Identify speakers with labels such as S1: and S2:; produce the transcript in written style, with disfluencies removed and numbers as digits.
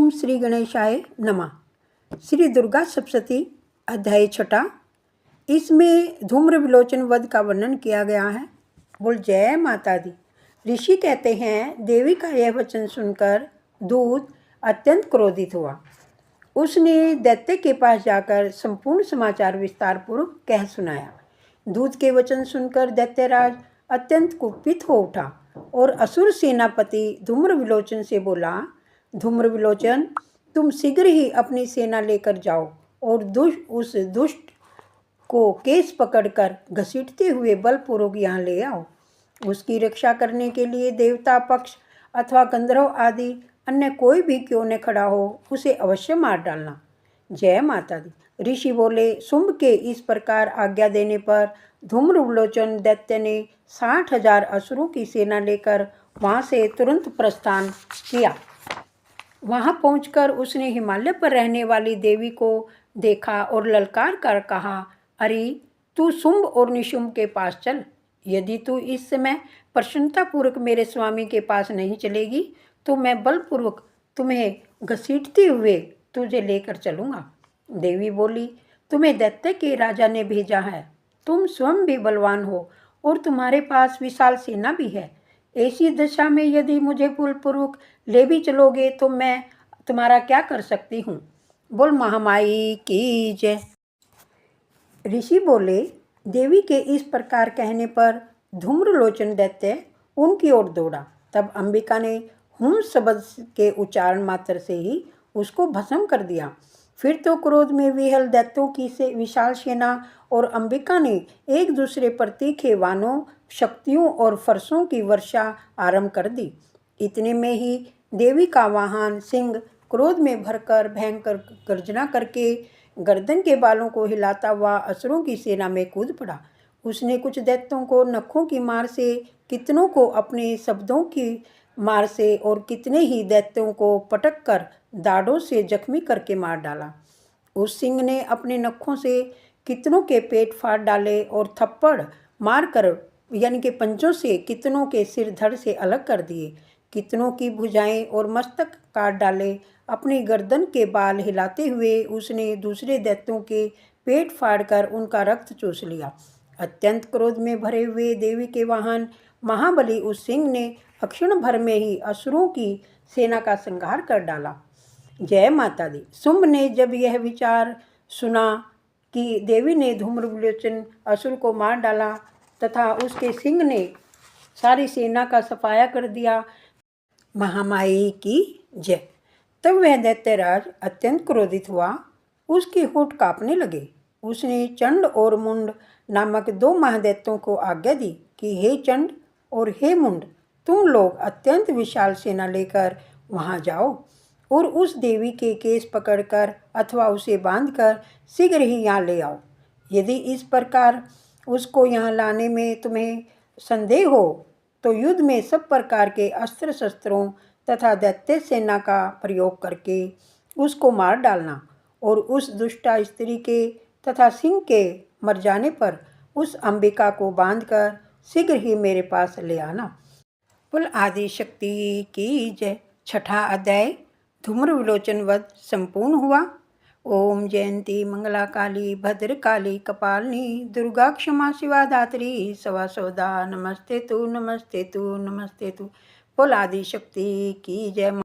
S1: ओम श्री गणेशाय नमः। श्री दुर्गा सप्तशती अध्याय 6। इसमें धूम्र विलोचन वध का वर्णन किया गया है। बोल जय माता दी। ऋषि कहते हैं, देवी का यह वचन सुनकर दूत अत्यंत क्रोधित हुआ। उसने दैत्य के पास जाकर संपूर्ण समाचार विस्तार पूर्वक कह सुनाया। दूत के वचन सुनकर दैत्यराज अत्यंत कुपित हो उठा और असुर सेनापति धूम्र विलोचन से बोला, धूम्र विलोचन, तुम शीघ्र ही अपनी सेना लेकर जाओ और उस दुष्ट को केस पकड़कर घसीटते हुए बलपूर्वक यहाँ ले आओ। उसकी रक्षा करने के लिए देवता पक्ष अथवा गंधर्व आदि अन्य कोई भी क्यों न खड़ा हो, उसे अवश्य मार डालना। जय माता दी। ऋषि बोले, शुंभ के इस प्रकार आज्ञा देने पर धूम्र विलोचन दैत्य ने 60,000 असुरों की सेना लेकर वहाँ से तुरंत प्रस्थान किया। वहाँ पहुंचकर उसने हिमालय पर रहने वाली देवी को देखा और ललकार कर कहा, अरे तू शुंभ और निशुंभ के पास चल। यदि तू इस समय प्रसन्नतापूर्वक मेरे स्वामी के पास नहीं चलेगी तो मैं बलपूर्वक तुम्हें घसीटते हुए तुझे लेकर चलूँगा। देवी बोली, तुम्हें दैत्य के राजा ने भेजा है। तुम स्वयं भी बलवान हो और तुम्हारे पास विशाल सेना भी है। ऐसी दशा में यदि मुझे बलपूर्वक ले भी चलोगे तो मैं तुम्हारा क्या कर सकती हूँ। बोल महामाई की जय। ऋषि बोले, देवी के इस प्रकार कहने पर धूम्रलोचन दैत्य उनकी ओर दौड़ा। तब अंबिका ने हुम शब्द के उच्चारण मात्र से ही उसको भस्म कर दिया। फिर तो क्रोध में विहल दैत्यों की से विशाल सेना और अंबिका ने एक दूसरे पर तीखे वानों, शक्तियों और फरसों की वर्षा आरंभ कर दी। इतने में ही देवी का वाहन सिंह क्रोध में भरकर भयंकर गर्जना करके गर्दन के बालों को हिलाता हुआ असुरों की सेना में कूद पड़ा। उसने कुछ दैत्यों को नखों की मार से, कितनों को अपने शब्दों की मार से और कितने ही दैत्यों को पटक कर दाढ़ों से जख्मी करके मार डाला। उस सिंह ने अपने नखों से कितनों के पेट फाड़ डाले और थप्पड़ मारकर यानी कि पंजों से कितनों के सिर धड़ से अलग कर दिए। कितनों की भुजाएं और मस्तक काट डाले। अपनी गर्दन के बाल हिलाते हुए उसने दूसरे दैत्यों के पेट फाड़कर उनका रक्त चूस लिया। अत्यंत क्रोध में भरे हुए देवी के वाहन महाबली उस सिंह ने क्षण भर में ही असुरों की सेना का संहार कर डाला। जय माता दी। शुंभ ने जब यह विचार सुना कि देवी ने धूम्रविलोचन असुर को मार डाला तथा उसके सिंह ने सारी सेना का सफाया कर दिया, महामाई की जय, तब वह दैत्यराज अत्यंत क्रोधित हुआ। उसके होठ कांपने लगे। उसने चंड और मुंड नामक 2 महादैत्यों को आज्ञा दी कि हे चंड और हे मुंड, तुम लोग अत्यंत विशाल सेना लेकर वहां जाओ और उस देवी के केस पकड़कर अथवा उसे बांधकर शीघ्र ही यहाँ ले आओ। यदि इस प्रकार उसको यहाँ लाने में तुम्हें संदेह हो तो युद्ध में सब प्रकार के अस्त्र शस्त्रों तथा दैत्य सेना का प्रयोग करके उसको मार डालना और उस दुष्टा स्त्री के तथा सिंह के मर जाने पर उस अंबिका को बांधकर शीघ्र ही मेरे पास ले आना। कुल आदि शक्ति की जय। 6ठा अध्याय धूम्र विलोचन वध संपूर्ण हुआ। ओम जयंती मंगला काली भद्र काली कपालिनी दुर्गा क्षमा शिवा धात्री सवा सौदा नमस्ते तु नमस्ते तु नमस्ते तु। कुल आदि शक्ति की जय।